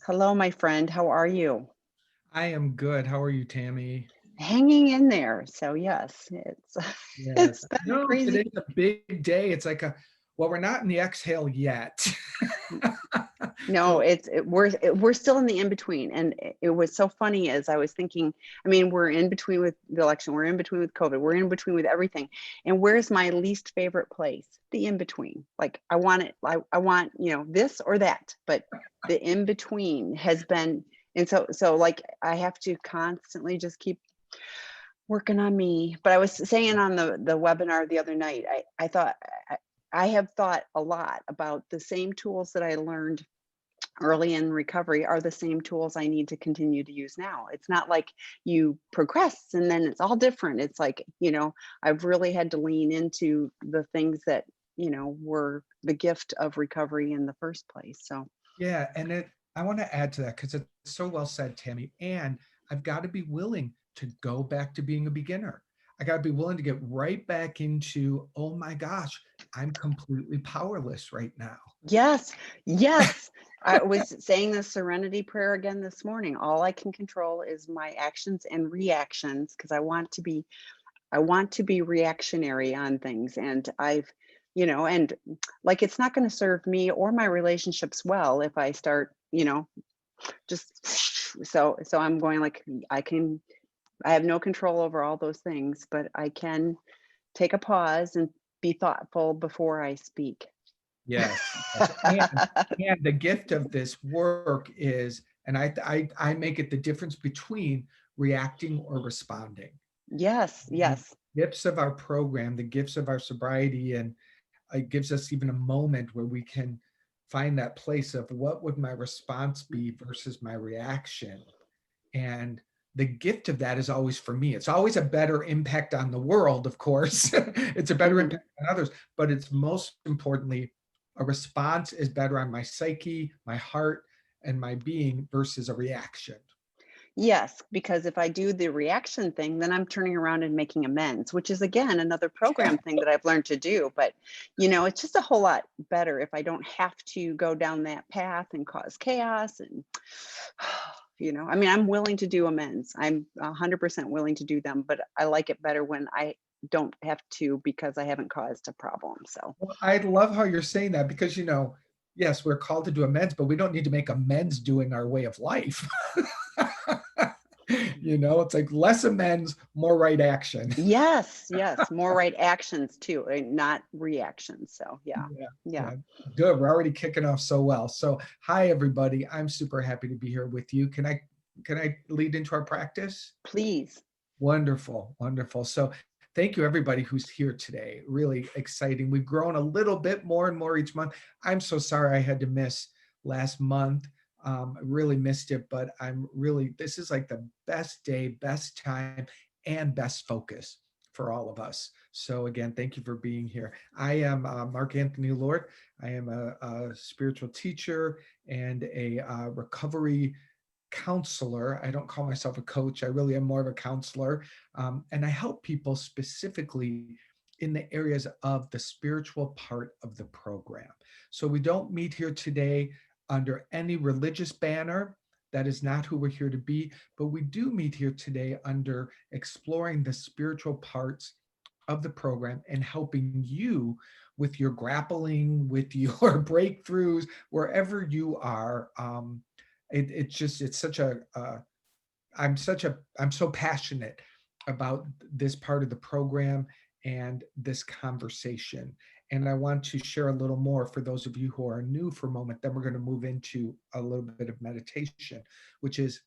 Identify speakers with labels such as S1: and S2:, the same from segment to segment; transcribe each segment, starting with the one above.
S1: Hello, my friend. How are you?
S2: I am good. How are you, Tammy?
S1: Hanging in there. So yes, it's
S2: Yes.
S1: it's been a
S2: No,
S1: crazy.
S2: today's a big day. It's like well, we're not in the exhale yet.
S1: No,
S2: So,
S1: we're still in the in between, and it was so funny as I was thinking. I mean, we're in between with the election. We're in between with COVID. We're in between with everything. And where's my least favorite place? The in between. Like I want it. I want this or that, but the in between has been. And so like I have to constantly just keep working on me. But I was saying on the webinar the other night, I thought I have thought a lot about the same tools that I learned early in recovery are the same tools I need to continue to use now. It's not like you progress and then it's all different. It's like, I've really had to lean into the things that, were the gift of recovery in the first place. So,
S2: yeah, and I want to add to that because it's so well said, Tammy. And I've got to be willing to go back to being a beginner. I got to be willing to get right back into, oh my gosh, I'm completely powerless right now.
S1: yes, yes. I was saying the serenity prayer again this morning. All I can control is my actions and reactions because I want to be reactionary on things, and and like it's not going to serve me or my relationships well if I start, just so I'm going like I have no control over all those things, but I can take a pause and be thoughtful before I speak.
S2: Yes, yes. And the gift of this work is, and I make it the difference between reacting or responding.
S1: Yes,
S2: The
S1: yes.
S2: gifts of our program, the gifts of our sobriety, and it gives us even a moment where we can find that place of what would my response be versus my reaction. And the gift of that is always for me. It's always a better impact on the world, of course. It's a better
S1: Mhm.
S2: impact on others, but it's most importantly, a response is better on my psyche, my heart, and my being versus a reaction.
S1: Yes, because if I do the reaction thing, then I'm turning around and making amends, which is again another program thing that I've learned to do. But, it's just a whole lot better if I don't have to go down that path and cause chaos. And, I mean, I'm willing to do amends. I'm 100% willing to do them, but I like it better when I don't have to because I haven't caused a problem. So,
S2: Well, I love how you're saying that because, yes, we're called to do amends, but we don't need to make amends doing our way of life. It's like less amends, more right action.
S1: yes, yes, more right actions too, and not reactions. So, yeah,
S2: Yeah,
S1: yeah,
S2: yeah. Good. We're already kicking off so well. So, hi everybody. I'm super happy to be here with you. Can I lead into our practice?
S1: please.
S2: Wonderful, wonderful. So, thank you everybody who's here today. Really exciting. We've grown a little bit more and more each month. I'm so sorry I had to miss last month. I really missed it, but this is like the best day, best time, and best focus for all of us. So, again, thank you for being here. I am Mark Anthony Lord. I am a spiritual teacher and a recovery counselor. I don't call myself a coach. I really am more of a counselor. And I help people specifically in the areas of the spiritual part of the program. So we don't meet here today under any religious banner. That is not who we're here to be, but we do meet here today under exploring the spiritual parts of the program and helping you with your grappling, with your breakthroughs, wherever you are. It's such I'm so passionate about this part of the program and this conversation. And I want to share a little more for those of you who are new for a moment. Then we're going to move into a little bit of meditation, which is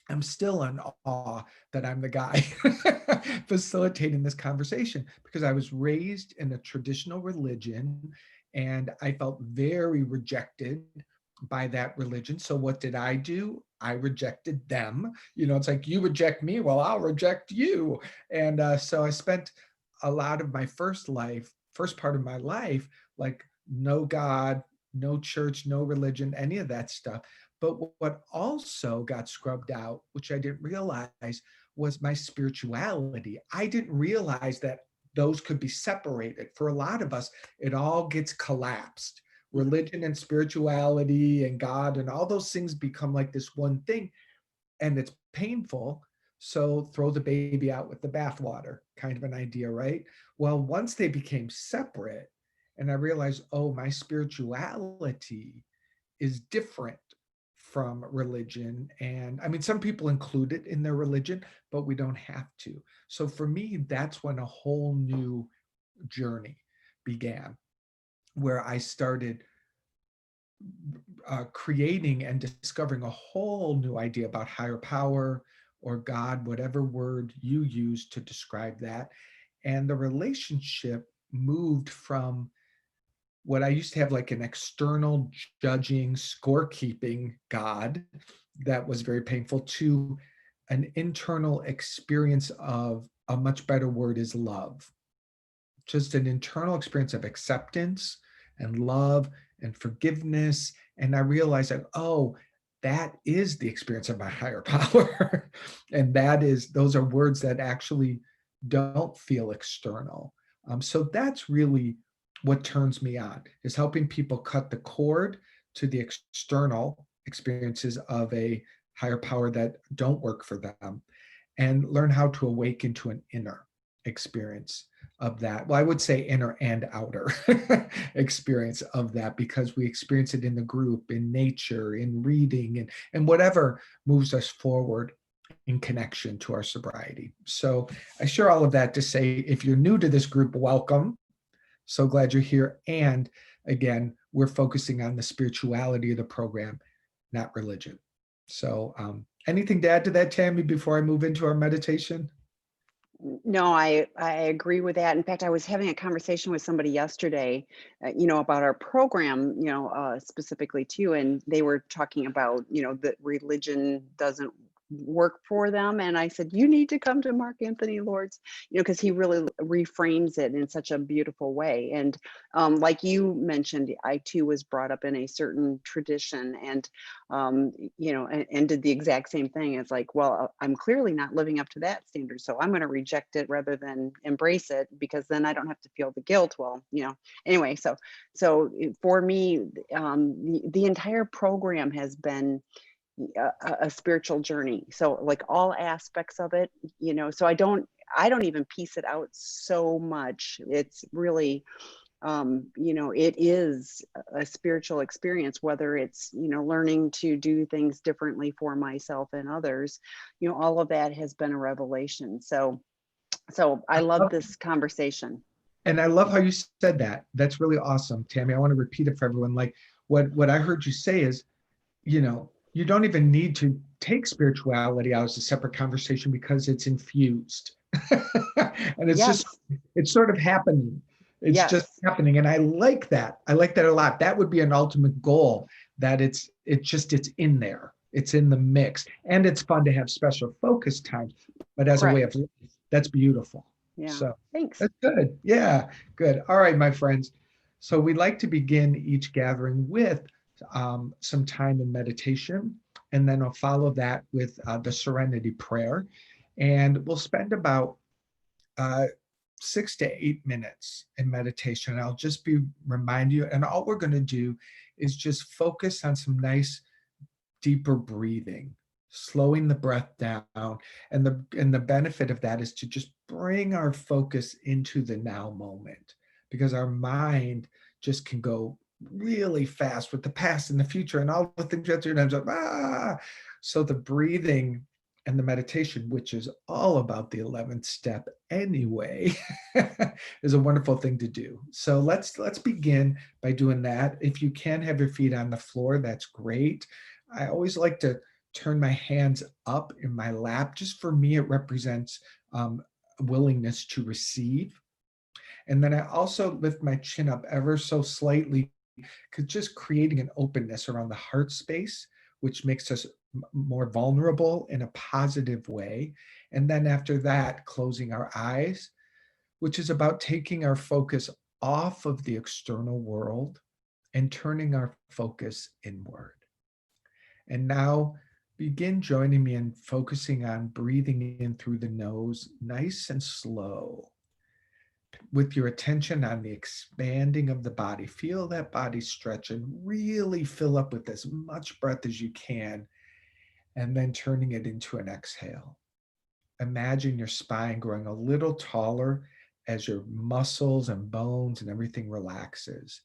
S2: I'm still in awe that I'm the guy facilitating this conversation because I was raised in a traditional religion and I felt very rejected by that religion. So what did I do? I rejected them. It's like you reject me, well, I'll reject you. And so I spent a lot of my first part of my life, like no God, no church, no religion, any of that stuff. But what also got scrubbed out, which I didn't realize, was my spirituality. I didn't realize that those could be separated. For a lot of us, it all gets collapsed. religion and spirituality and God and all those things become like this one thing, and it's painful. So throw the baby out with the bathwater, kind of an idea, right? Well, once they became separate, and I realized, oh, my spirituality is different from religion. And I mean, some people include it in their religion, but we don't have to. So for me, that's when a whole new journey began, where I started creating and discovering a whole new idea about higher power or God, whatever word you use to describe that. And the relationship moved from what I used to have like an external judging, scorekeeping God that was very painful to an internal experience of a much better word is love. Just an internal experience of acceptance and love and forgiveness. And I realized that, oh, that is the experience of my higher power. And those are words that actually don't feel external. So that's really what turns me on, is helping people cut the cord to the external experiences of a higher power that don't work for them, and learn how to awaken to an inner experience of that. Well, I would say inner and outer experience of that, because we experience it in the group, in nature, in reading, and whatever moves us forward in connection to our sobriety. So I share all of that to say, if you're new to this group, welcome. So glad you're here. And again, we're focusing on the spirituality of the program, not religion. So anything to add to that, Tammy, before I move into our meditation?
S1: No, I agree with that. In fact, I was having a conversation with somebody yesterday, about our program, specifically too, and they were talking about, that religion doesn't work for them. And I said, you need to come to Mark Anthony Lord's, because he really reframes it in such a beautiful way. And like you mentioned, I too was brought up in a certain tradition, and and did the exact same thing. It's like, well, I'm clearly not living up to that standard, so I'm going to reject it rather than embrace it, because then I don't have to feel the guilt. Well, anyway, for me, the entire program has been a spiritual journey. So like all aspects of it, so I don't even piece it out so much. It's really, it is a spiritual experience, whether it's, learning to do things differently for myself and others, all of that has been a revelation. So I love this conversation.
S2: And I love how you said that. That's really awesome, Tammy. I want to repeat it for everyone. Like what I heard you say is, you don't even need to take spirituality out as a separate conversation, because it's infused. And
S1: Yes.
S2: it's sort of happening. It's just
S1: Yes.
S2: happening. And I like that. I like that a lot. That would be an ultimate goal, that it's in there. It's in the mix. And it's fun to have special focus times, but as a way of
S1: Correct.
S2: life, that's beautiful.
S1: Yeah.
S2: So
S1: Thanks.
S2: that's good. Yeah, good. All right, my friends. So we like to begin each gathering with some time in meditation, and then I'll follow that with the Serenity Prayer. And we'll spend about 6 to 8 minutes in meditation. I'll just remind you, and all we're going to do is just focus on some nice deeper breathing, slowing the breath down. And the benefit of that is to just bring our focus into the now moment, because our mind just can go really fast with the past and the future and all the things you have to do. And I'm like, so the breathing and the meditation, which is all about the 11th step anyway, is a wonderful thing to do. So let's begin by doing that. If you can have your feet on the floor, that's great. I always like to turn my hands up in my lap. Just for me, it represents willingness to receive. And then I also lift my chin up ever so slightly, because just creating an openness around the heart space, which makes us more vulnerable in a positive way. And then after that, closing our eyes, which is about taking our focus off of the external world and turning our focus inward. And now begin joining me in focusing on breathing in through the nose, nice and slow. with your attention on the expanding of the body. Feel that body stretch and really fill up with as much breath as you can, and then turning it into an exhale. Imagine your spine growing a little taller as your muscles and bones and everything relaxes.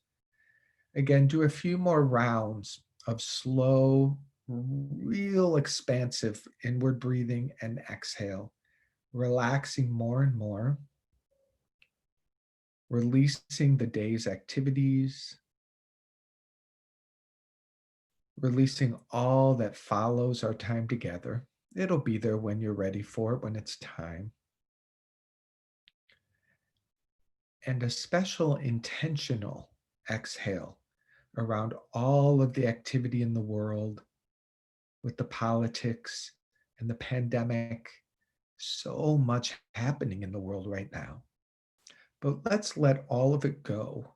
S2: Again, do a few more rounds of slow, real expansive inward breathing and exhale, relaxing more and more, releasing the day's activities, releasing all that follows our time together. It'll be there when you're ready for it, when it's time. And a special intentional exhale around all of the activity in the world with the politics and the pandemic. So much happening in the world right now. But let's let all of it go,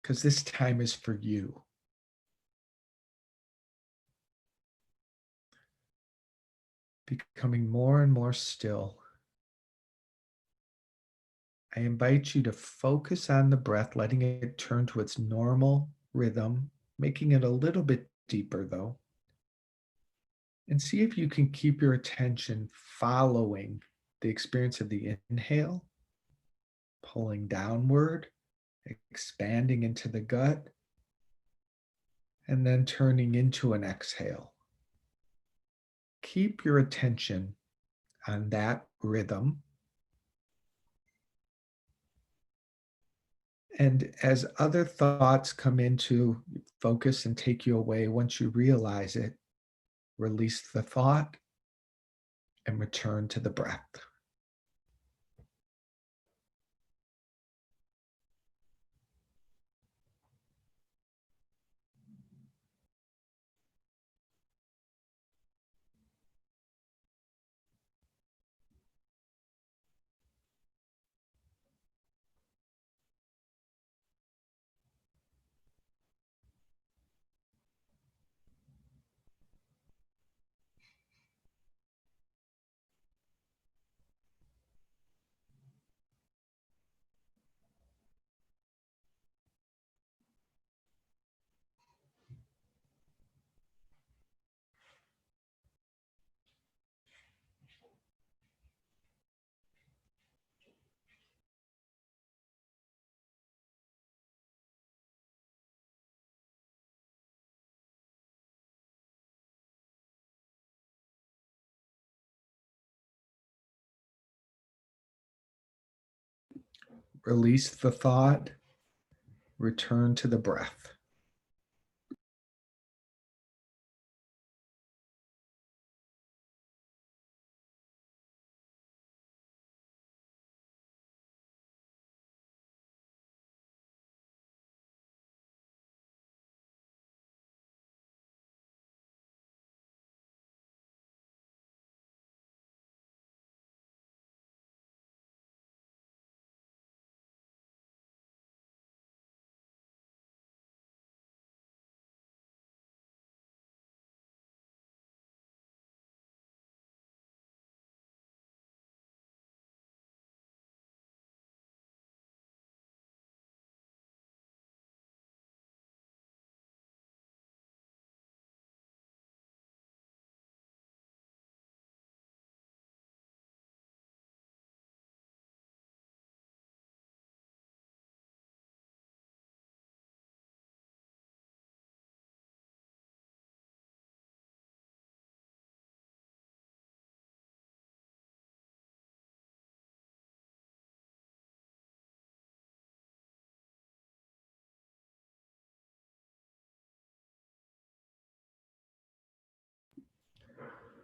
S2: because this time is for you. Becoming more and more still. I invite you to focus on the breath, letting it turn to its normal rhythm, making it a little bit deeper though. And see if you can keep your attention following the experience of the inhale, pulling downward, expanding into the gut, and then turning into an exhale. Keep your attention on that rhythm. And as other thoughts come into focus and take you away, once you realize it, release the thought and return to the breath. Release the thought, return to the breath.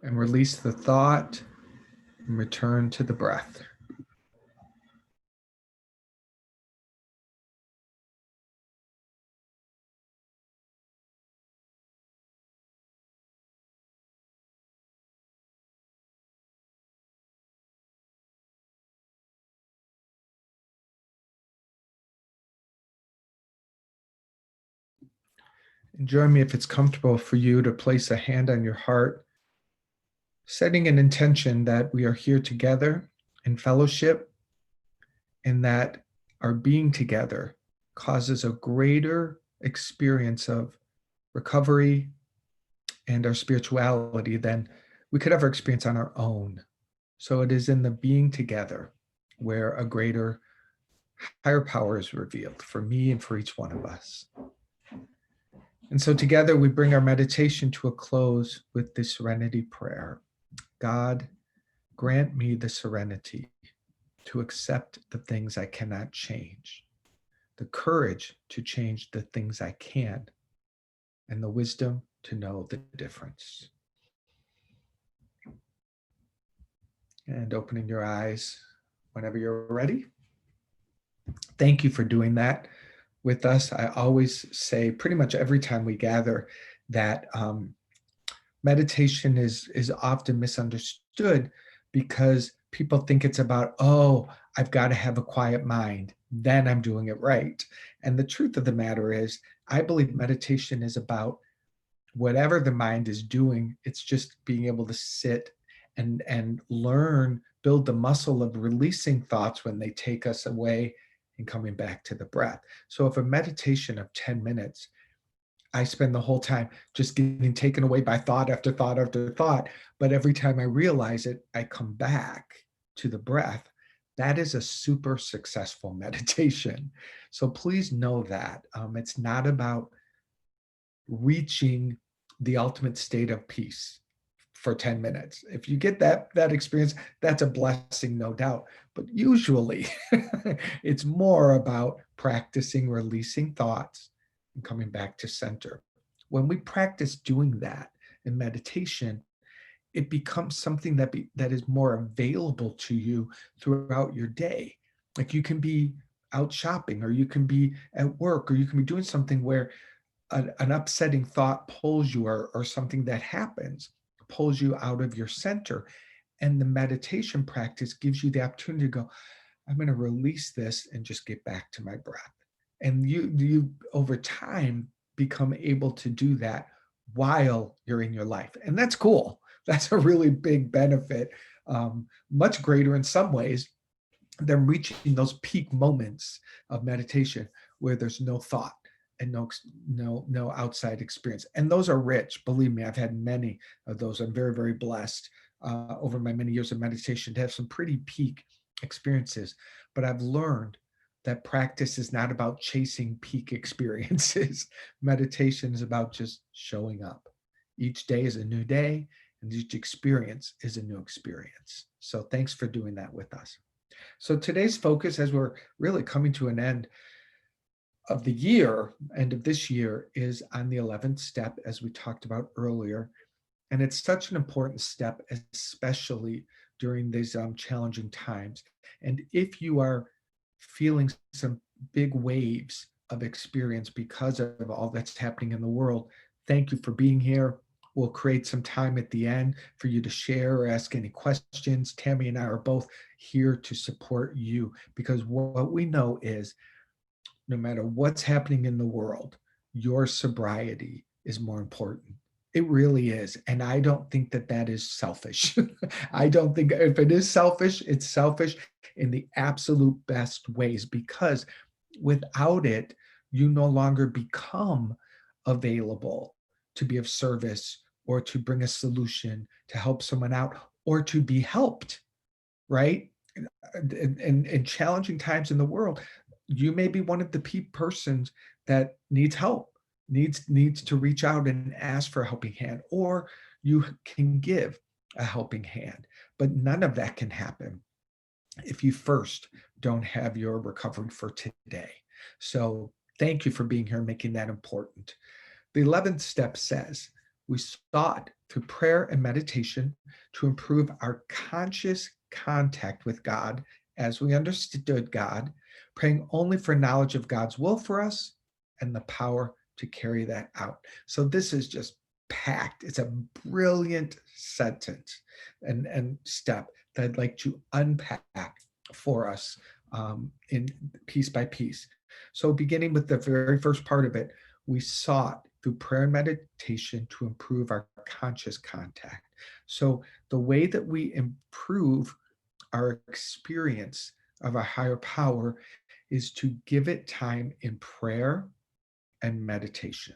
S2: And release the thought and return to the breath. And join me if it's comfortable for you to place a hand on your heart, setting an intention that we are here together in fellowship, and that our being together causes a greater experience of recovery and our spirituality than we could ever experience on our own. So it is in the being together where a greater higher power is revealed for me and for each one of us. And so together we bring our meditation to a close with the serenity prayer. God, grant me the serenity to accept the things I cannot change, the courage to change the things I can, and the wisdom to know the difference. And opening your eyes whenever you're ready. Thank you for doing that with us. I always say, pretty much every time we gather, that meditation is often misunderstood because people think it's about, oh, I've got to have a quiet mind, then I'm doing it right. And the truth of the matter is, I believe meditation is about whatever the mind is doing. It's just being able to sit and learn, build the muscle of releasing thoughts when they take us away and coming back to the breath. So if a meditation of 10 minutes, I spend the whole time just getting taken away by thought after thought after thought, but every time I realize it, I come back to the breath. That is a super successful meditation. So please know that it's not about reaching the ultimate state of peace for 10 minutes. If you get that experience, that's a blessing, no doubt. But usually it's more about practicing releasing thoughts and coming back to center. When we practice doing that in meditation, it becomes something that is more available to you throughout your day. Like you can be out shopping, or you can be at work, or you can be doing something where an upsetting thought pulls you, or something that happens pulls you out of your center. And the meditation practice gives you the opportunity to go, I'm going to release this and just get back to my breath. And you over time become able to do that while you're in your life. And that's cool. That's a really big benefit, much greater in some ways than reaching those peak moments of meditation where there's no thought and no outside experience. And those are rich. Believe me, I've had many of those. I'm very, very blessed over my many years of meditation to have some pretty peak experiences. But I've learned that practice is not about chasing peak experiences. Meditation is about just showing up. Each day is a new day, and each experience is a new experience. So thanks for doing that with us. So today's focus, as we're really coming to an end of the year, end of this year, is on the 11th step, as we talked about earlier. And it's such an important step, especially during these challenging times. And if you are feeling some big waves of experience because of all that's happening in the world, thank you for being here. We'll create some time at the end for you to share or ask any questions. Tammy and I are both here to support you, because what we know is no matter what's happening in the world, your sobriety is more important. It really is. And I don't think that is selfish. I don't think, if it is selfish, it's selfish in the absolute best ways, because without it, you no longer become available to be of service or to bring a solution, to help someone out, or to be helped, right? In challenging times in the world, you may be one of the persons that needs help, needs to reach out and ask for a helping hand, or you can give a helping hand. But none of that can happen if you first don't have your recovery for today. So thank you for being here and making that important. The 11th step says, we sought through prayer and meditation to improve our conscious contact with God as we understood God, praying only for knowledge of God's will for us and the power to carry that out. So this is just packed. It's a brilliant sentence and step that I'd like to unpack for us in piece by piece. So beginning with the very first part of it, we sought through prayer and meditation to improve our conscious contact. So the way that we improve our experience of our higher power is to give it time in prayer and meditation.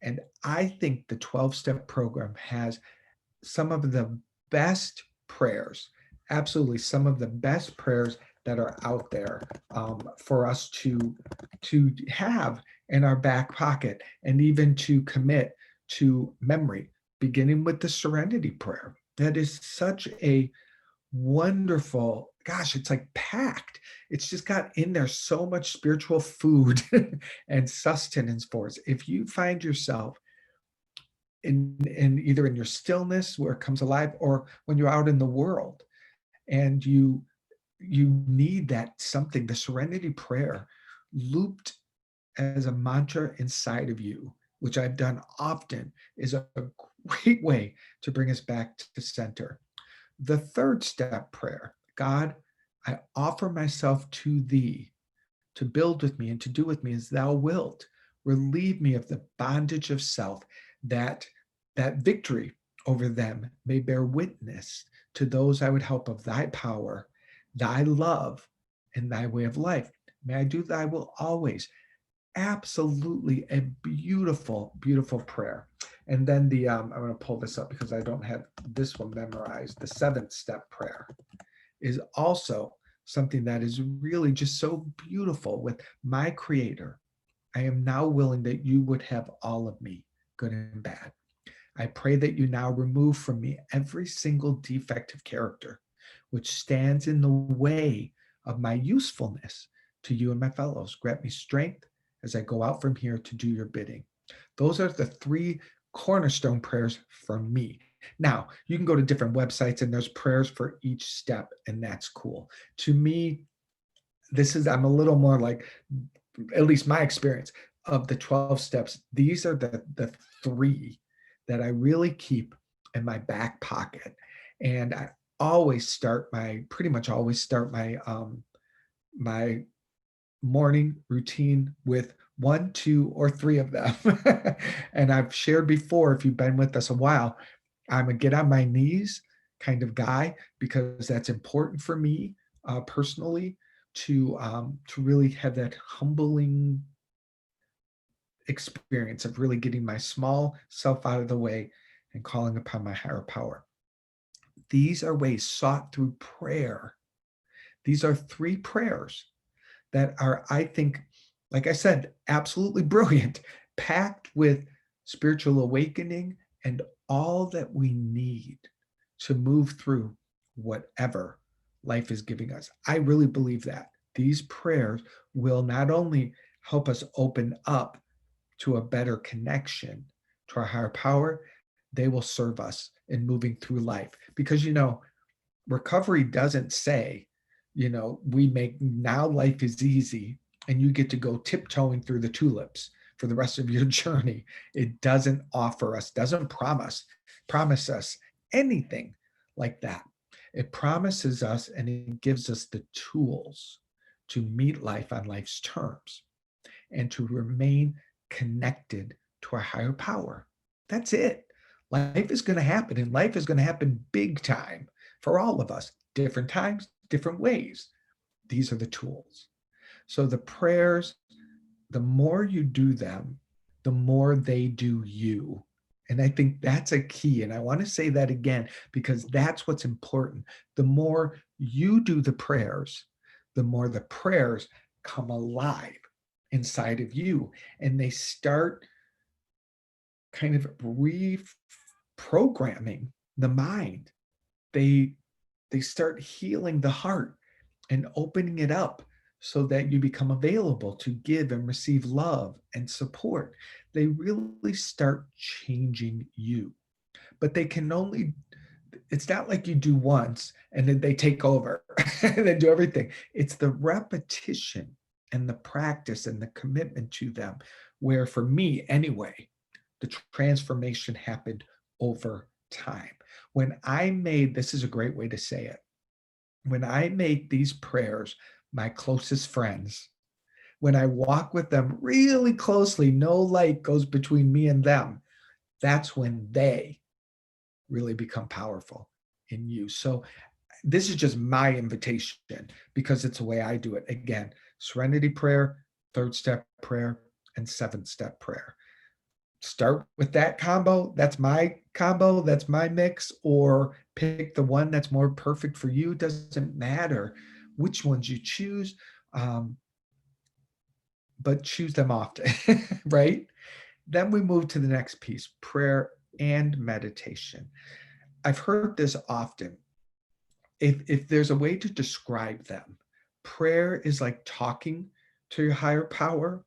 S2: And I think the 12-step program has some of the best prayers, absolutely some of the best prayers that are out there for us to have in our back pocket and even to commit to memory, beginning with the Serenity Prayer. That is such a wonderful, gosh, it's like packed. It's just got in there so much spiritual food and sustenance for us. If you find yourself in either in your stillness where it comes alive, or when you're out in the world and you need that something, the Serenity Prayer looped as a mantra inside of you, which I've done often, is a great way to bring us back to center. The third step prayer: God, I offer myself to thee to build with me and to do with me as thou wilt. Relieve me of the bondage of self, that victory over them may bear witness to those I would help of thy power, thy love, and thy way of life. May I do thy will always. Absolutely a beautiful, beautiful prayer. And then I'm going to pull this up because I don't have this one memorized. The 7th step prayer is also something that is really just so beautiful. With my Creator, I am now willing that you would have all of me, good and bad. I pray that you now remove from me every single defective character which stands in the way of my usefulness to you and my fellows. Grant me strength as I go out from here to do your bidding. Those are the 3 cornerstone prayers for me. Now, you can go to different websites and there's prayers for each step, and that's cool. To me, I'm a little more like, at least my experience of the 12 steps, these are the 3 that I really keep in my back pocket. And I pretty much always start my morning routine with 1, 2, or 3 of them. And I've shared before, if you've been with us a while, I'm a get on my knees kind of guy, because that's important for me personally to really have that humbling experience of really getting my small self out of the way and calling upon my higher power. These are ways sought through prayer. These are 3 prayers that are, I think, like I said, absolutely brilliant, packed with spiritual awakening and all that we need to move through whatever life is giving us. I really believe that these prayers will not only help us open up to a better connection to our higher power, they will serve us in moving through life. Because, recovery doesn't say, we make now life is easy and you get to go tiptoeing through the tulips for the rest of your journey. It doesn't promise us anything like that. It promises us and it gives us the tools to meet life on life's terms and to remain connected to our higher power. That's it. Life is going to happen, and life is going to happen big time for all of us, different times, different ways. These are the tools. So the prayers, the more you do them, the more they do you. And I think that's a key. And I want to say that again, because that's what's important. The more you do the prayers, the more the prayers come alive inside of you, and they start kind of reprogramming the mind. They start healing the heart and opening it up so that you become available to give and receive love and support. They really start changing you. But it's not like you do once and then they take over and then do everything. It's the repetition and the practice and the commitment to them, where for me anyway, the transformation happened over time. This is a great way to say it. When I make these prayers my closest friends, when I walk with them really closely, no light goes between me and them, that's when they really become powerful in you. So this is just my invitation because it's the way I do it. Again, serenity prayer, third step prayer, and seventh step prayer. Start with that combo. That's my combo. That's my mix. Or pick the one that's more perfect for you. Doesn't matter which ones you choose, but choose them often, right? Then we move to the next piece, prayer and meditation. I've heard this often. If there's a way to describe them, prayer is like talking to your higher power.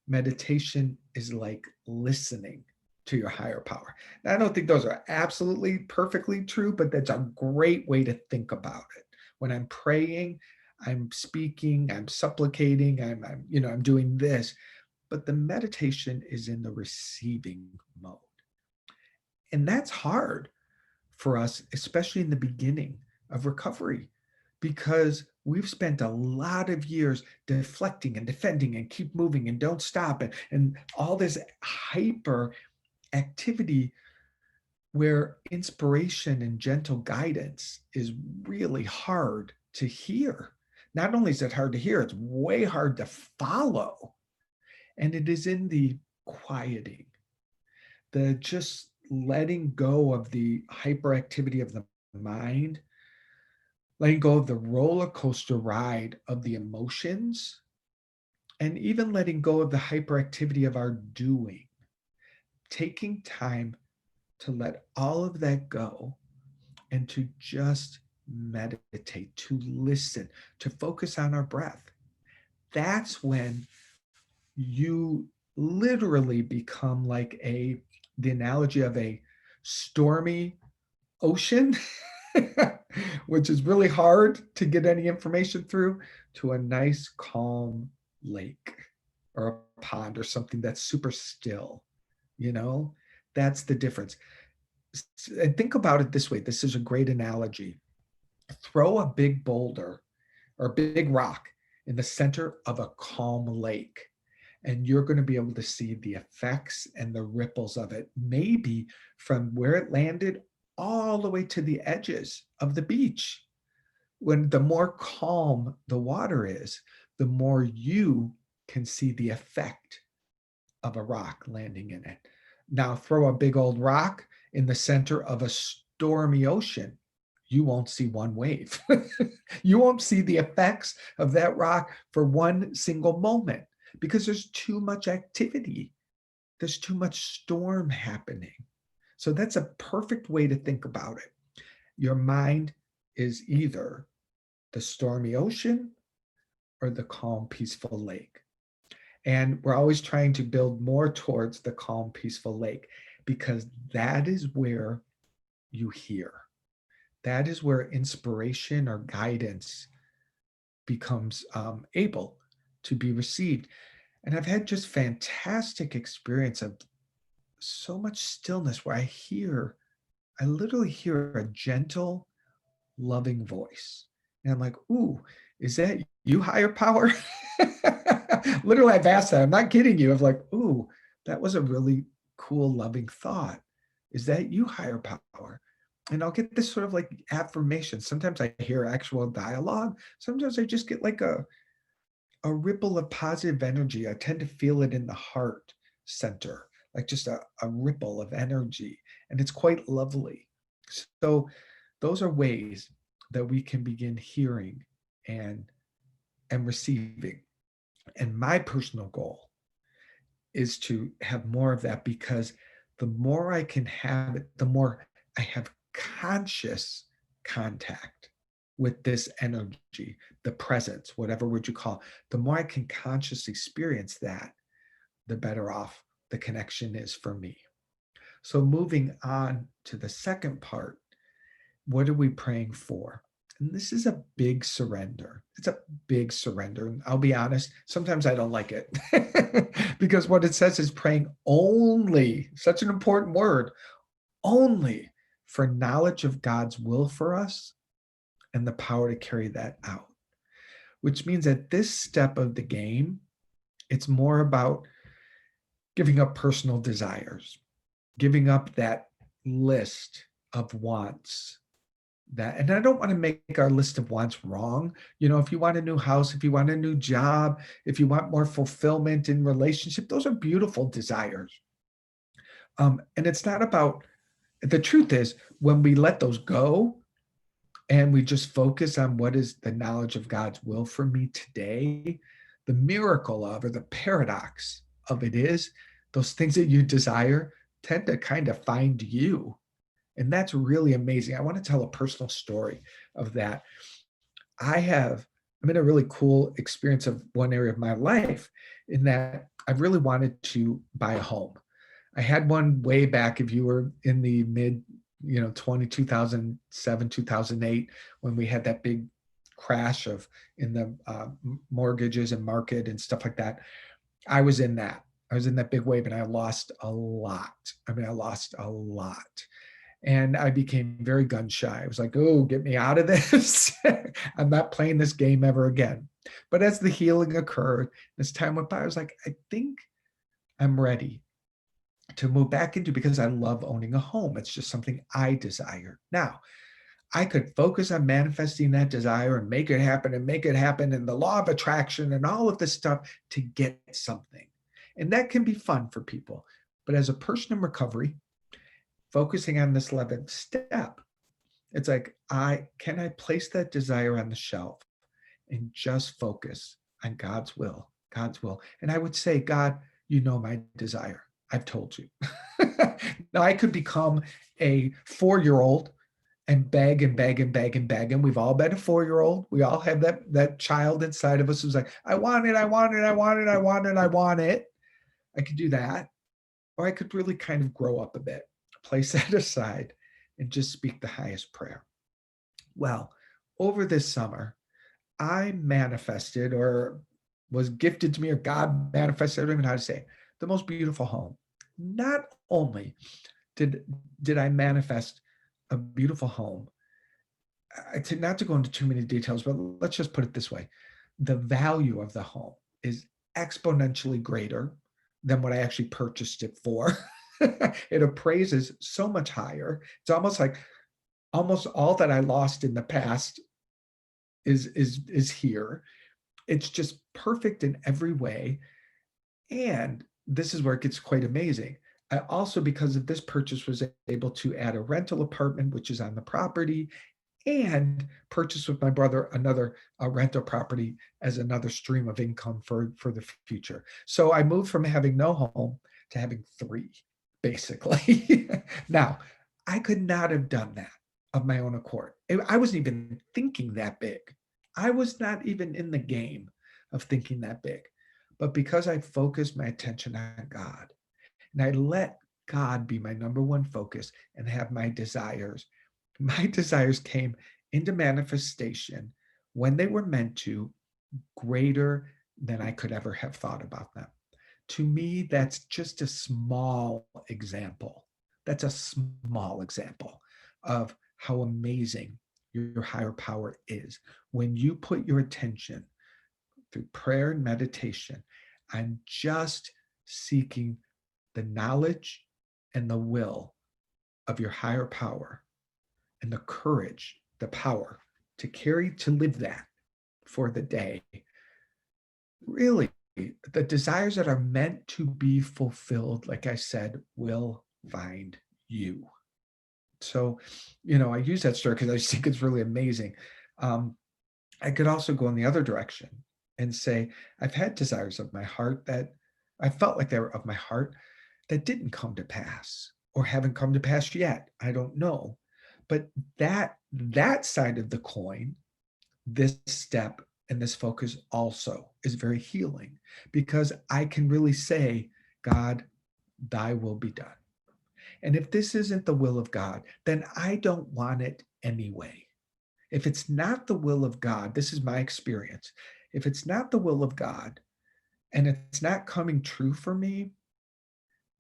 S2: Meditation is like listening to your higher power. Now, I don't think those are absolutely perfectly true, but that's a great way to think about it. When I'm praying, I'm speaking, I'm supplicating, I'm doing this, but the meditation is in the receiving mode. And that's hard for us, especially in the beginning of recovery, because we've spent a lot of years deflecting and defending and keep moving and don't stop and all this hyper activity where inspiration and gentle guidance is really hard to hear. Not only is it hard to hear, it's way hard to follow. And it is in the quieting, the just letting go of the hyperactivity of the mind, letting go of the roller coaster ride of the emotions, and even letting go of the hyperactivity of our doing, taking time to let all of that go and to just meditate, to listen, to focus on our breath. That's when you literally become like the analogy of a stormy ocean, which is really hard to get any information through, to a nice calm lake or a pond or something that's super still. That's the difference. And think about it this way. This is a great analogy. Throw a big boulder or a big rock in the center of a calm lake, and you're going to be able to see the effects and the ripples of it, maybe from where it landed all the way to the edges of the beach. When the more calm the water is, the more you can see the effect of a rock landing in it. Now throw a big old rock in the center of a stormy ocean. You won't see one wave. You won't see the effects of that rock for one single moment because there's too much activity. There's too much storm happening. So that's a perfect way to think about it. Your mind is either the stormy ocean or the calm, peaceful lake. And we're always trying to build more towards the calm, peaceful lake because that is where you hear. That is where inspiration or guidance becomes able to be received. And I've had just fantastic experience of so much stillness where I literally hear a gentle, loving voice. And I'm like, ooh, is that you, higher power? Literally, I've asked that. I'm not kidding you. I'm like, ooh, that was a really cool, loving thought. Is that you, higher power? And I'll get this sort of like affirmation. Sometimes I hear actual dialogue. Sometimes I just get like a ripple of positive energy. I tend to feel it in the heart center, like just a ripple of energy. And it's quite lovely. So those are ways that we can begin hearing and receiving. And my personal goal is to have more of that because the more I can have it, the more I have conscious contact with this energy, the presence, whatever word you call, the more I can consciously experience that, the better off the connection is for me. So moving on to the second part, what are we praying for? And this is a big surrender. It's a big surrender. And I'll be honest, sometimes I don't like it because what it says is praying only, such an important word, only for knowledge of God's will for us and the power to carry that out. Which means at this step of the game, it's more about giving up personal desires, giving up that list of wants, that. And I don't want to make our list of wants wrong. If you want a new house, if you want a new job, if you want more fulfillment in relationship, those are beautiful desires. And it's not about, the truth is, when we let those go and we just focus on what is the knowledge of God's will for me today, the miracle of, or the paradox of it is, those things that you desire tend to kind of find you. And that's really amazing. I want to tell a personal story of that. I'm in a really cool experience of one area of my life in that I really wanted to buy a home. I had one way back, if you were in the mid, 2007, 2008, when we had that big crash in the mortgages and market and stuff like that. I was in that big wave, and I lost a lot. I lost a lot. And I became very gun shy. I was like, oh, get me out of this. I'm not playing this game ever again. But as the healing occurred, as time went by, I was like, I think I'm ready to move back into, because I love owning a home. It's just something I desire. Now, I could focus on manifesting that desire and make it happen and the law of attraction and all of this stuff to get something. And that can be fun for people. But as a person in recovery, focusing on this 11th step, it's like, can I place that desire on the shelf and just focus on God's will, God's will. And I would say, God, you know my desire. I've told you. Now I could become a 4-year-old and beg and beg and beg and beg. And we've all been a 4-year-old. We all have that child inside of us who's like, I want it, I want it, I want it, I want it, I want it. I could do that. Or I could really kind of grow up a bit, place that aside, and just speak the highest prayer. Well, over this summer, I manifested, or was gifted to me, or God manifested, I don't even know how to say it, the most beautiful home. Not only did I manifest a beautiful home, not to go into too many details, but let's just put it this way. The value of the home is exponentially greater than what I actually purchased it for. It appraises so much higher. It's almost like almost all that I lost in the past is here. It's just perfect in every way. And this is where it gets quite amazing. I also, because of this purchase, was able to add a rental apartment, which is on the property, and purchase with my brother another rental property as another stream of income for the future. So I moved from having no home to having 3, basically. Now, I could not have done that of my own accord. I wasn't even thinking that big. I was not even in the game of thinking that big. But because I focused my attention on God, and I let God be my number one focus and have my desires came into manifestation when they were meant to, greater than I could ever have thought about them. To me, that's just a small example. That's a small example of how amazing your higher power is. When you put your attention through prayer and meditation on just seeking the knowledge and the will of your higher power, and the courage, the power to live that for the day, really, the desires that are meant to be fulfilled, like I said, will find you. So, I use that story because I just think it's really amazing. I could also go in the other direction and say, I've had desires of my heart that I felt like they were of my heart that didn't come to pass, or haven't come to pass yet. I don't know. But that side of the coin, this step and this focus also is very healing, because I can really say, God, thy will be done. And if this isn't the will of God, then I don't want it anyway. If it's not the will of God, this is my experience. If it's not the will of God and it's not coming true for me,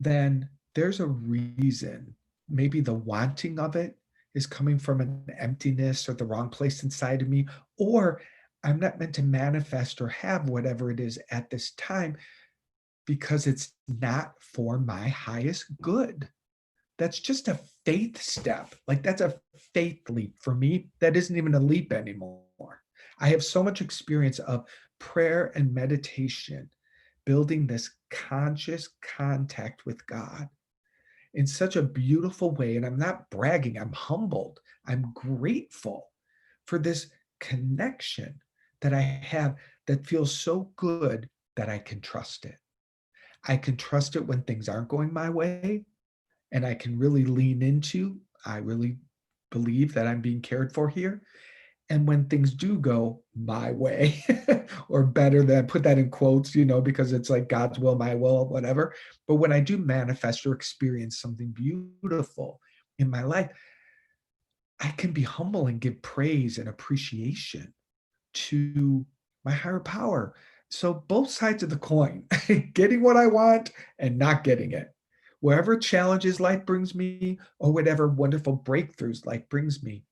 S2: then there's a reason. Maybe the wanting of it is coming from an emptiness or the wrong place inside of me, or I'm not meant to manifest or have whatever it is at this time because it's not for my highest good. that's just a faith step. Like that's a faith leap for me. That isn't even a leap anymore. I have so much experience of prayer and meditation, building this conscious contact with God in such a beautiful way. And I'm not bragging, I'm humbled. I'm grateful for this connection that I have that feels so good that I can trust it. I can trust it when things aren't going my way, and I can really lean into, I really believe that I'm being cared for here. And when things do go my way, or better, than put that in quotes, because it's like God's will, my will, whatever. But when I do manifest or experience something beautiful in my life, I can be humble and give praise and appreciation to my higher power. So both sides of the coin, getting what I want and not getting it. Wherever challenges life brings me, or whatever wonderful breakthroughs life brings me,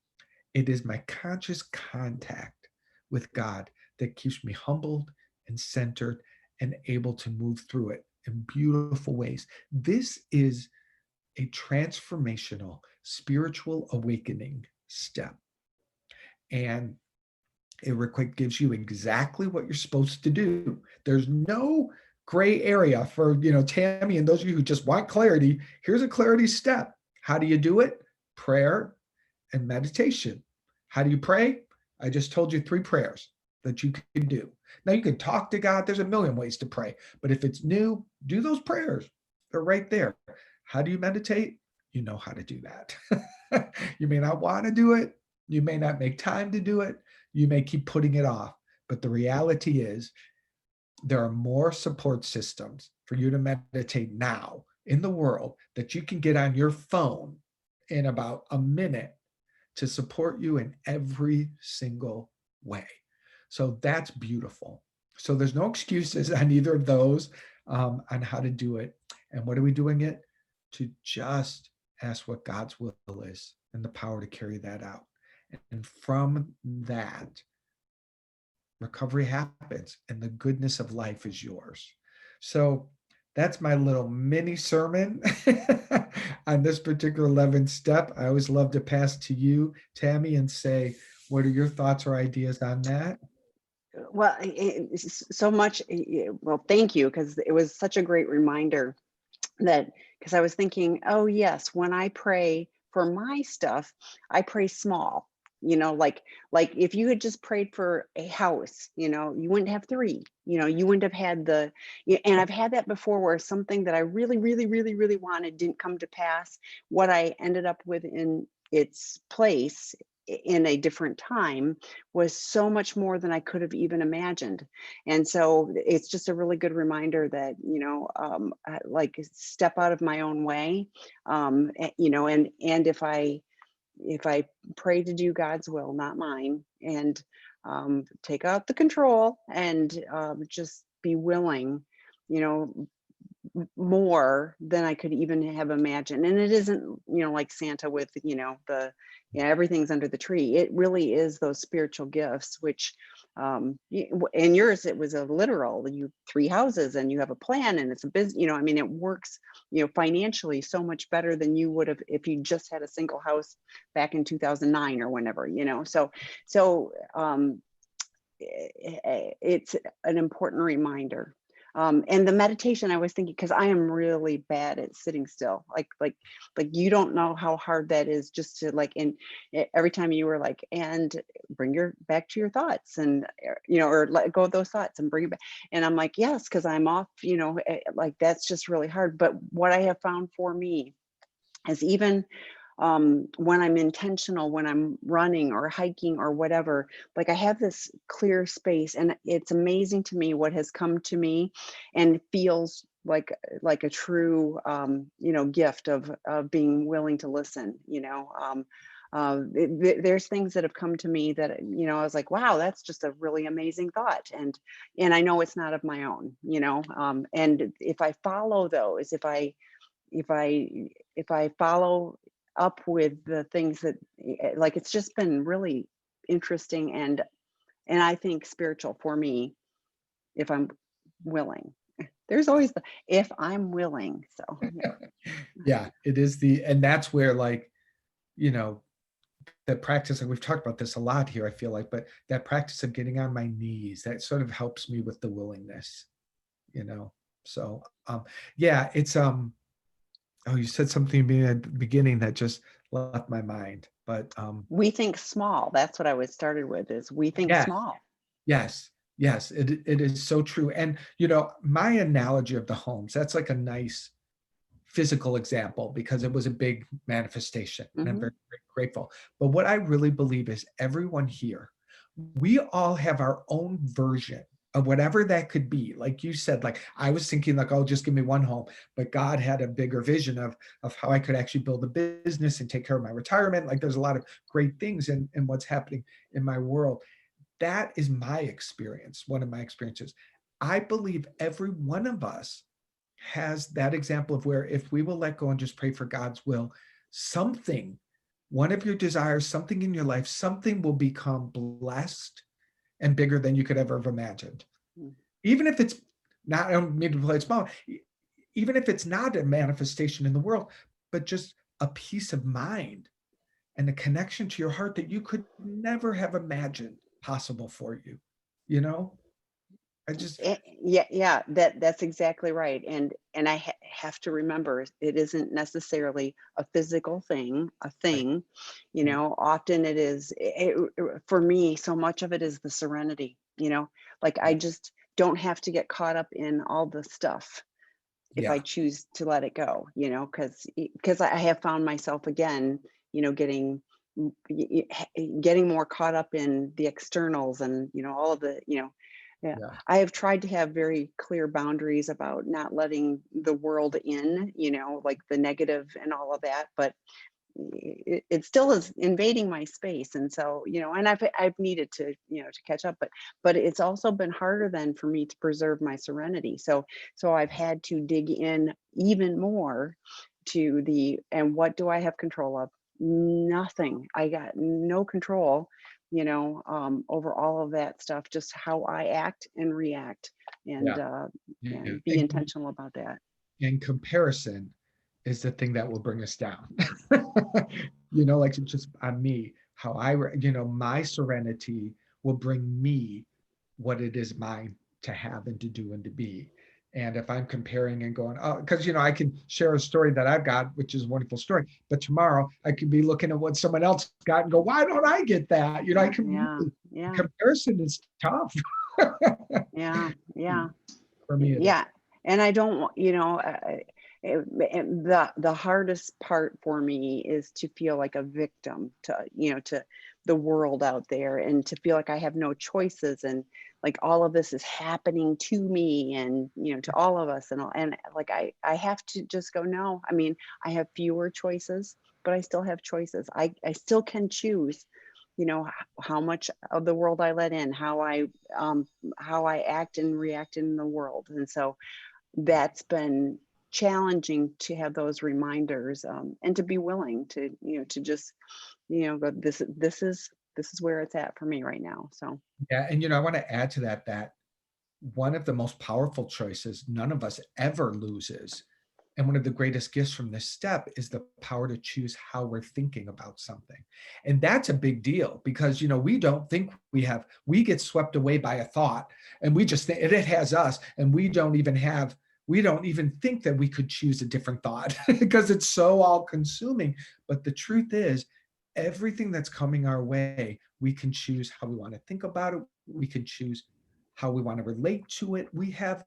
S2: it is my conscious contact with God that keeps me humbled and centered and able to move through it in beautiful ways. This is a transformational spiritual awakening step. And it gives you exactly what you're supposed to do. There's no gray area for, Tammy and those of you who just want clarity. Here's a clarity step. How do you do it? Prayer and meditation. How do you pray? I just told you 3 prayers that you can do. Now you can talk to God. There's a million ways to pray, but if it's new, do those prayers. They're right there. How do you meditate? You know how to do that. You may not want to do it. You may not make time to do it. You may keep putting it off. But the reality is, there are more support systems for you to meditate now in the world that you can get on your phone in about a minute to support you in every single way. So that's beautiful. So there's no excuses on either of those, on how to do it. And what are we doing it? To just ask what God's will is and the power to carry that out. And from that, recovery happens and the goodness of life is yours. So that's my little mini sermon on this particular 11th step. I always love to pass to you, Tammy, and say, what are your thoughts or ideas on that?
S1: Well, so much. Well, thank you, because it was such a great reminder that, because I was thinking, oh yes, when I pray for my stuff, I pray small. Like if you had just prayed for a house, you wouldn't have 3. You wouldn't have had and I've had that before, where something that I really, really, really, really wanted didn't come to pass. What I ended up with in its place in a different time was so much more than I could have even imagined. And so it's just a really good reminder that, like, step out of my own way. And if I pray to do God's will, not mine, and take out the control, and just be willing, you know, more than I could even have imagined. And it isn't, like Santa with, everything's under the tree. It really is those spiritual gifts, which, in yours, it was a literal, 3 houses and you have a plan and it's a business, I mean, it works, financially so much better than you would have if you just had a single house back in 2009 or whenever, it's an important reminder. And the meditation, I was thinking, because I am really bad at sitting still. Like you don't know how hard that is, just to every time you were like, and bring your back to your thoughts, and or let go of those thoughts and bring it back. And I'm like, yes, because I'm off, like that's just really hard. But what I have found for me is, even when I'm intentional, when I'm running or hiking or whatever, like I have this clear space, and it's amazing to me what has come to me, and feels like a true, gift of being willing to listen. There's things that have come to me that, I was like, wow, that's just a really amazing thought, and I know it's not of my own, and if I follow those, if I follow up with the things that, like, it's just been really interesting, and I think spiritual for me, if I'm willing. There's always the if I'm willing. So yeah.
S2: Yeah, it is and that's where like, you know, the practice, and we've talked about this a lot here, I feel like, but that practice of getting on my knees, that sort of helps me with the willingness, you know. So yeah, it's oh, you said something to me at the beginning that just left my mind. But
S1: We think small. That's what I was started with is we think
S2: yes,
S1: small.
S2: yes, yes, it is so true. And you know, my analogy of the homes, that's like a nice physical example because it was a big manifestation and I'm
S1: Hmm.
S2: very, very grateful. But what I really believe is everyone here, we all have our own version of whatever that could be. Like you said, like I was thinking like, oh, just give me one home, but God had a bigger vision of how I could actually build a business and take care of my retirement. Like there's a lot of great things in what's happening in my world. That is my experience, one of my experiences. I believe every one of us has that example of where if we will let go and just pray for God's will, something, one of your desires, something in your life, something will become blessed and bigger than you could ever have imagined. Even if it's not, I don't mean to play it small, even if it's not a manifestation in the world, but just a peace of mind and a connection to your heart that you could never have imagined possible for you. You know, I just,
S1: Yeah, yeah, that's exactly right. And I have to remember it isn't necessarily a physical thing, a
S2: right,
S1: thing. You
S2: right,
S1: know, often it is for me, so much of it is the serenity, you know, like I
S2: yeah,
S1: just don't have to get caught up in all the stuff if I
S2: yeah,
S1: choose to let it go, you know, because I have found myself again, you know, getting more caught up in the externals and all of the, yeah.
S2: yeah,
S1: I have tried to have very clear boundaries about not letting the world in, like the negative and all of that, but it still is invading my space. And so, and I've needed to, to catch up, but it's also been harder then for me to preserve my serenity. So I've had to dig in even more to and what do I have control of? Nothing. I got no control, over all of that stuff, just how I act and react, and
S2: yeah, yeah.
S1: be intentional about that.
S2: And comparison is the thing that will bring us down. You know, like it's just on me, how you know, my serenity will bring me what it is mine to have and to do and to be. And if I'm comparing and going, oh, because you know, I can share a story that I've got, which is a wonderful story, but tomorrow I could be looking at what someone else got and go, why don't I get that? You know, I can
S1: Yeah,
S2: really,
S1: yeah,
S2: comparison is tough.
S1: yeah, yeah.
S2: For me, it is.
S1: Yeah, and I don't want, the hardest part for me is to feel like a victim to the world out there, and to feel like I have no choices, and like all of this is happening to me, and to all of us, and like I have to just go, no. I mean, I have fewer choices, but I still have choices. I still can choose, how much of the world I let in, um how I act and react in the world. And so that's been challenging to have those reminders, and to be willing to, to just, go, this is where it's at for me right now. So
S2: Yeah, and you know, I want to add to that that one of the most powerful choices none of us ever loses, and one of the greatest gifts from this step is the power to choose how we're thinking about something. And that's a big deal because, you know, we don't think we get swept away by a thought and we just think it has us and we don't even think that we could choose a different thought because it's so all consuming. But the truth is, everything that's coming our way, we can choose how we want to think about it. We can choose how we want to relate to it. We have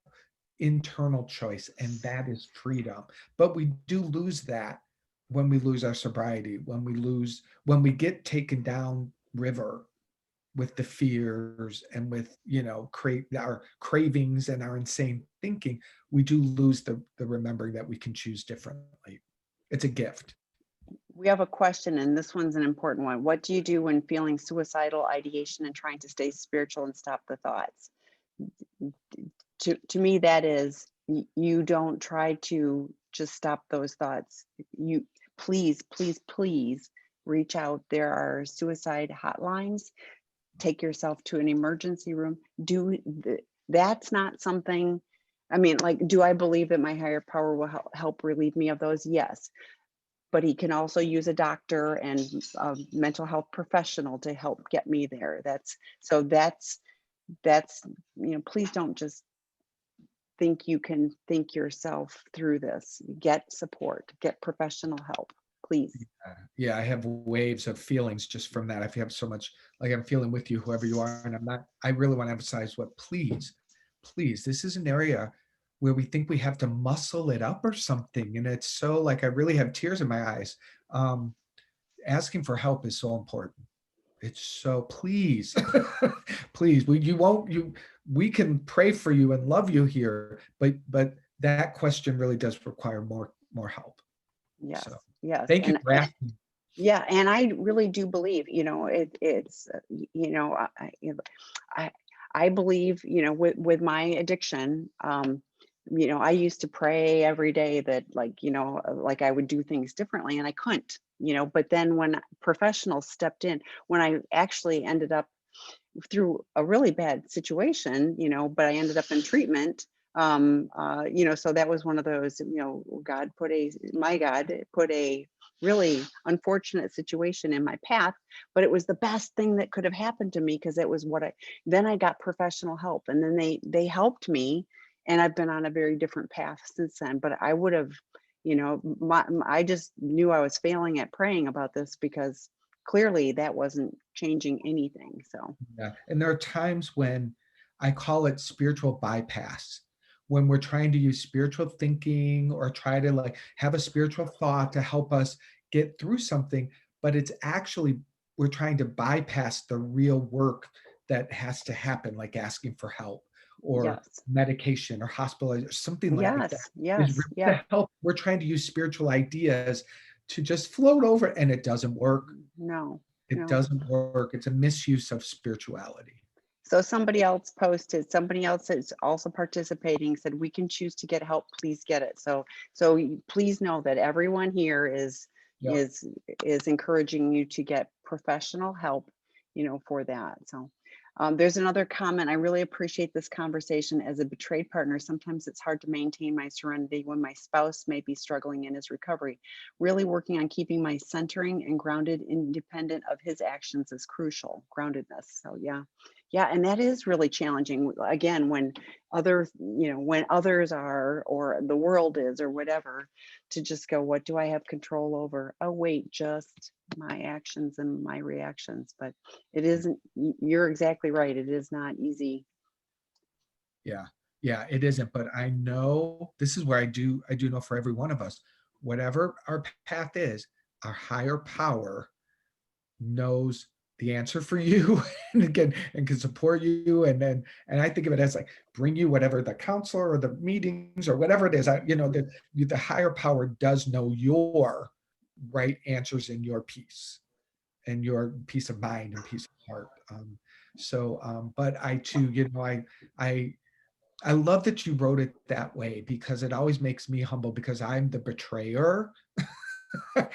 S2: internal choice, and that is freedom. But we do lose that when we lose our sobriety, when we get taken down river with the fears and with, you know, our cravings and our insane thinking, we do lose the remembering that we can choose differently. It's a gift.
S1: we have a question, and this one's an important one. What do you do when feeling suicidal ideation and trying to stay spiritual and stop the thoughts? To me, that is, you don't try to just stop those thoughts. You please, please, please reach out. There are suicide hotlines. Take yourself to an emergency room. That's not something, I mean, like, do I believe that my higher power will help relieve me of those? Yes. But he can also use a doctor and a mental health professional to help get me there. That's, please don't just think you can think yourself through this. Get support, get professional help, please.
S2: Yeah, I have waves of feelings just from that. I have so much, like I'm feeling with you, whoever you are. And I really want to emphasize what, please, this is an area where we think we have to muscle it up or something. And it's so like, I really have tears in my eyes. Um, Asking for help is so important. It's so, please, please, we can pray for you and love you here, but that question really does require more help.
S1: Yes,
S2: So
S1: yes.
S2: thank you for asking.
S1: Yeah, and I really do believe, it's, I, I believe, with my addiction, I used to pray every day that, like, like I would do things differently, and I couldn't, but then when professionals stepped in, when I actually ended up through a really bad situation, but I ended up in treatment. So that was one of those, my God put a really unfortunate situation in my path, but it was the best thing that could have happened to me because it was then I got professional help, and then they helped me, and I've been on a very different path since then. But I would have, I just knew I was failing at praying about this because clearly that wasn't changing anything. So
S2: Yeah. And there are times when I call it spiritual bypass, when we're trying to use spiritual thinking or try to like have a spiritual thought to help us get through something, but it's actually we're trying to bypass the real work that has to happen, like asking for help or
S1: yes,
S2: medication or hospital or something like that
S1: yes,
S2: is
S1: yes,
S2: really
S1: yeah,
S2: to help. We're trying to use spiritual ideas to just float over, and it doesn't work.
S1: no,
S2: It
S1: no.
S2: doesn't work. It's a misuse of spirituality.
S1: So somebody else is also participating, said we can choose to get help, please get it. Please know that everyone here
S2: Yep.
S1: is is encouraging you to get professional help, for that. So there's another comment. I really appreciate this conversation. As a betrayed partner, sometimes it's hard to maintain my serenity when my spouse may be struggling in his recovery. Really working on keeping my centering and grounded independent of his actions is crucial. Groundedness. So yeah. Yeah, and that is really challenging. Again, when others are, or the world is, or whatever, to just go, what do I have control over? Oh, wait, just my actions and my reactions. But it isn't, you're exactly right. It is not easy.
S2: Yeah. Yeah, it isn't. But I know this is where I do know for every one of us, whatever our path is, our higher power knows the answer for you and again and can support you. And I think of it as like bring you whatever the counselor or the meetings or whatever it is. The higher power does know your right answers in your peace and your peace of mind and peace of heart. But I too, I I love that you wrote it that way because it always makes me humble because I'm the betrayer. I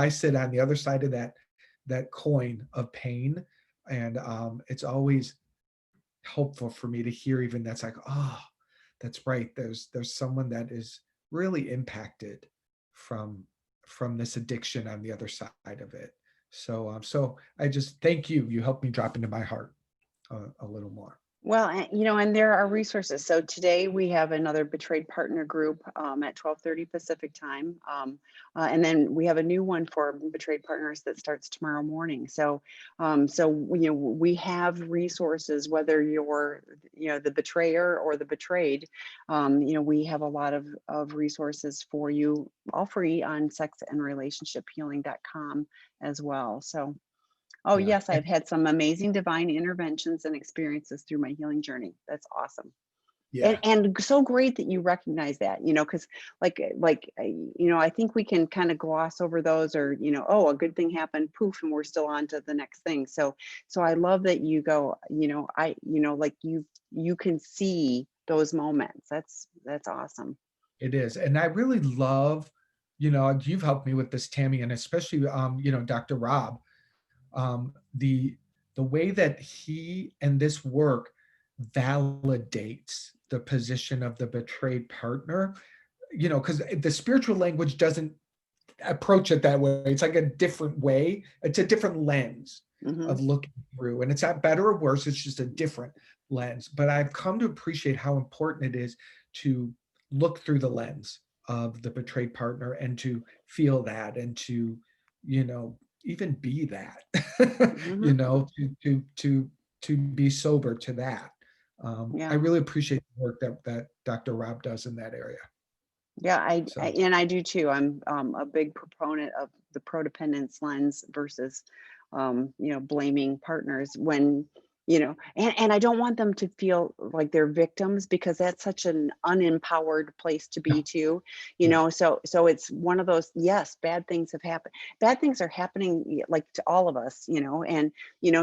S2: sit on the other side of that coin of pain, and it's always helpful for me to hear even that's like, oh, that's right. There's someone that is really impacted from from this addiction on the other side of it. So I just thank you. You helped me drop into my heart a little more.
S1: Well, and there are resources. So today we have another betrayed partner group at 12:30 Pacific time, and then we have a new one for betrayed partners that starts tomorrow morning. We have resources, whether you're the betrayer or the betrayed. We have a lot of resources for you, all free on sexandrelationshiphealing.com as well. So. Oh,
S2: Yeah.
S1: yes, I've had some amazing divine interventions and experiences through my healing journey. That's awesome. And
S2: Yeah.
S1: and so great that you recognize that, because I think we can kind of gloss over those, or, oh, a good thing happened, poof, and we're still on to the next thing. So I love that you go, like you can see those moments. That's awesome.
S2: It is. And I really love, you've helped me with this, Tammy, and especially Dr. Rob, the way that he and this work validates the position of the betrayed partner, because the spiritual language doesn't approach it that way. It's like a different way. It's a different lens
S1: Hmm.
S2: of looking through, and it's not better or worse. It's just a different lens. But I've come to appreciate how important it is to look through the lens of the betrayed partner and to feel that and to, even be that,
S1: Hmm.
S2: to be sober to that. I
S1: Yeah.
S2: really appreciate the work that Dr. Rob does in that area.
S1: Yeah,
S2: So
S1: and I do too. I'm a big proponent of the codependence lens versus, blaming partners when, and I don't want them to feel like they're victims, because that's such an unempowered place to be
S2: no,
S1: too,
S2: yeah,
S1: so it's one of those, yes, bad things have happened. Bad things are happening, like to all of us, and,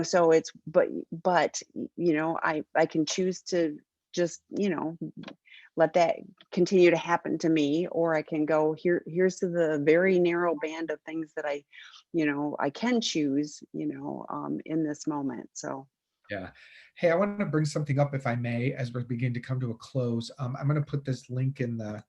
S1: so it's, but, I can choose to just, let that continue to happen to me, or I can go, here's to the very narrow band of things that I can choose, in this moment. So
S2: yeah. Hey, I want to bring something up, if I may, as we're beginning to come to a close. I'm going to put this link in the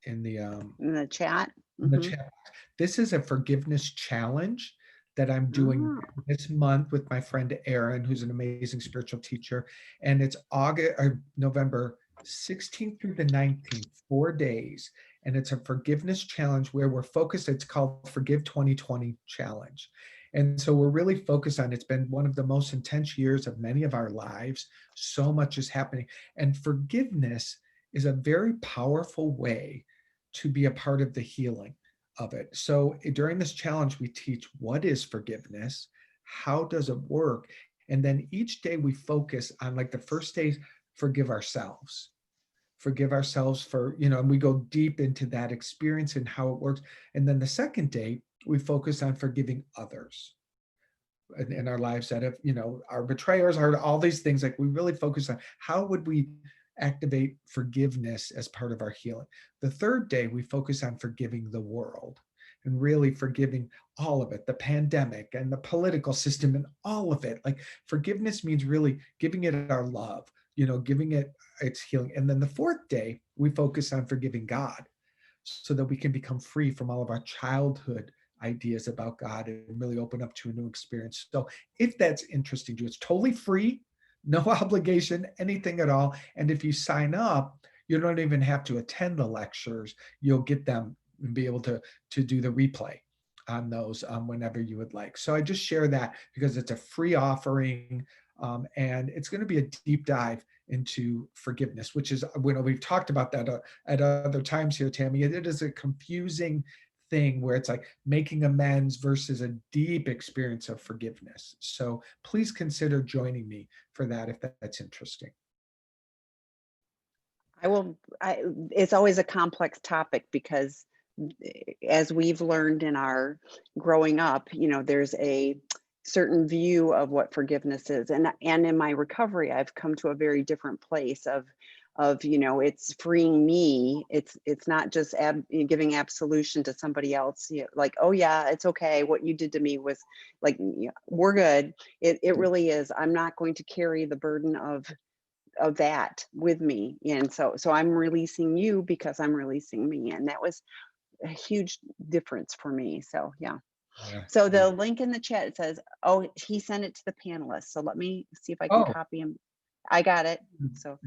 S2: um,
S1: in the chat.
S2: in the
S1: Hmm.
S2: chat. This is a forgiveness challenge that I'm doing
S1: Oh,
S2: this month with my friend Erin, who's an amazing spiritual teacher, and it's August or November 16th through the 19th, 4 days, and it's a forgiveness challenge where we're focused. It's called Forgive 2020 Challenge. And so we're really focused on, it's been one of the most intense years of many of our lives. So much is happening. And forgiveness is a very powerful way to be a part of the healing of it. So during this challenge, we teach what is forgiveness, how does it work, and then each day we focus on, like, the first day, forgive ourselves for, and we go deep into that experience and how it works. And then the second day, we focus on forgiving others in our lives that have, our betrayers, are all these things. Like, we really focus on how would we activate forgiveness as part of our healing. The third day, we focus on forgiving the world and really forgiving all of it, the pandemic and the political system and all of it. Like, forgiveness means really giving it our love, giving it its healing. And then the fourth day, we focus on forgiving God so that we can become free from all of our childhood ideas about God and really open up to a new experience. So if that's interesting to you, it's totally free, no obligation, anything at all. And if you sign up, you don't even have to attend the lectures. You'll get them and be able to do the replay on those whenever you would like. So I just share that because it's a free offering, and it's going to be a deep dive into forgiveness, which is, we've talked about that at other times here, Tammy. It is a confusing thing where it's like making amends versus a deep experience of forgiveness. So please consider joining me for that if that's interesting.
S1: I will. It's always a complex topic because, as we've learned in our growing up, there's a certain view of what forgiveness is, and in my recovery, I've come to a very different place of it's freeing me. It's not just giving absolution to somebody else. Like, oh yeah, it's okay. What you did to me was like, we're good. It really is. I'm not going to carry the burden of that with me, and so I'm releasing you because I'm releasing me, and that was a huge difference for me. So yeah.
S2: Yeah.
S1: So
S2: Yeah.
S1: the link in the chat says, oh, he sent it to the panelists, so let me see if I can
S2: Oh,
S1: copy him. I got it. So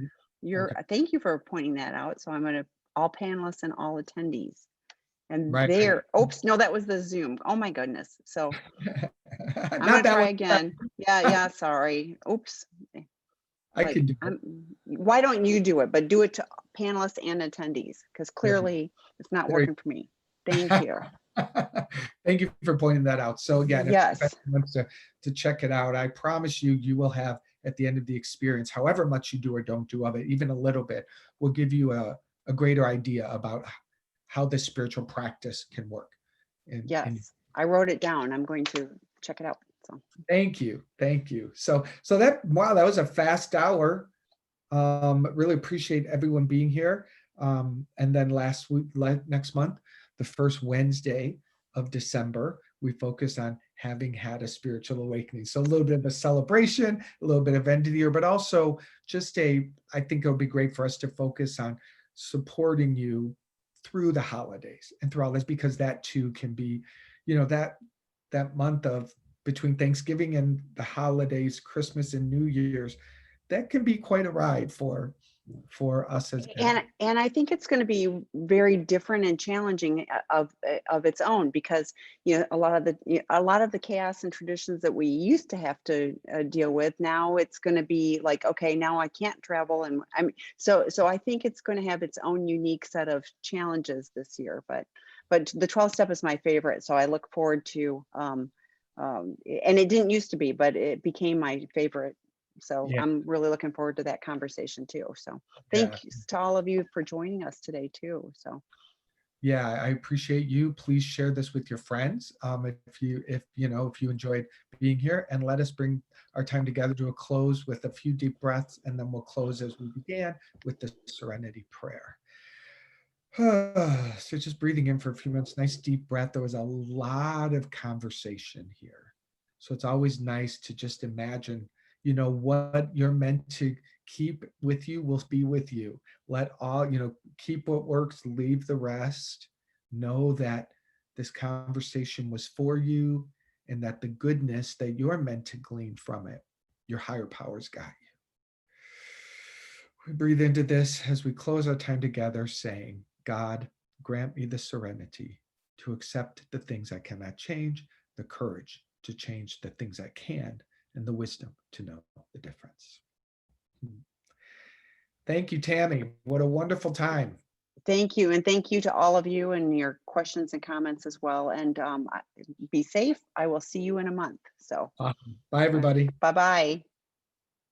S2: okay.
S1: thank you for pointing that out. So I'm going to, all panelists and all attendees, and
S2: Right.
S1: there, oops, no, that was the Zoom, oh my goodness. So I'm going
S2: Not
S1: to
S2: that
S1: try
S2: one.
S1: again. Yeah, sorry, oops.
S2: I
S1: Like,
S2: can do it.
S1: why don't you do it, but do it to panelists and attendees, because
S2: There
S1: clearly it's not
S2: you
S1: working for me. Thank you.
S2: Thank you for pointing that out. So again, if
S1: Yes.
S2: anyone wants to check it out, I promise you, you will have at the end of the experience, however much you do or don't do of it, even a little bit, will give you a greater idea about how this spiritual practice can work. And
S1: Yes, I wrote it down. I'm going to check it out. So
S2: thank you. Thank you. So that, wow, that was a fast hour. Really appreciate everyone being here. And then last week, next month, the first Wednesday of December, we focus on having had a spiritual awakening. So a little bit of a celebration, a little bit of end of the year, but also just I think it'll be great for us to focus on supporting you through the holidays and through all this, because that too can be, that month of between Thanksgiving and the holidays, Christmas and New Year's, that can be quite a ride for us as
S1: And I think it's going to be very different and challenging of its own, because a lot of the chaos and traditions that we used to have to deal with, now it's going to be like, okay, now I can't travel, and I mean, so I think it's going to have its own unique set of challenges this year. But the 12 step is my favorite, so I look forward to and it didn't used to be, but it became my favorite. So
S2: Yeah,
S1: I'm really looking forward to that conversation too. So
S2: yeah.
S1: thank you to all of you for joining us today too. So
S2: Yeah, I appreciate you. Please share this with your friends. If you enjoyed being here, and let us bring our time together to a close with a few deep breaths, and then we'll close as we began with the Serenity Prayer. So just breathing in for a few minutes, nice deep breath. There was a lot of conversation here. So it's always nice to just imagine, what you're meant to keep with you will be with you. Let all, keep what works, leave the rest. Know that this conversation was for you, and that the goodness that you're meant to glean from it, your higher powers got you. We breathe into this as we close our time together, saying, God, grant me the serenity to accept the things I cannot change, the courage to change the things I can, and the wisdom to know the difference. Thank you, Tammy. What a wonderful time.
S1: thank you. And thank you to all of you and your questions and comments as well. And be safe. I will see you in a month. So
S2: Bye, everybody.
S1: bye-bye.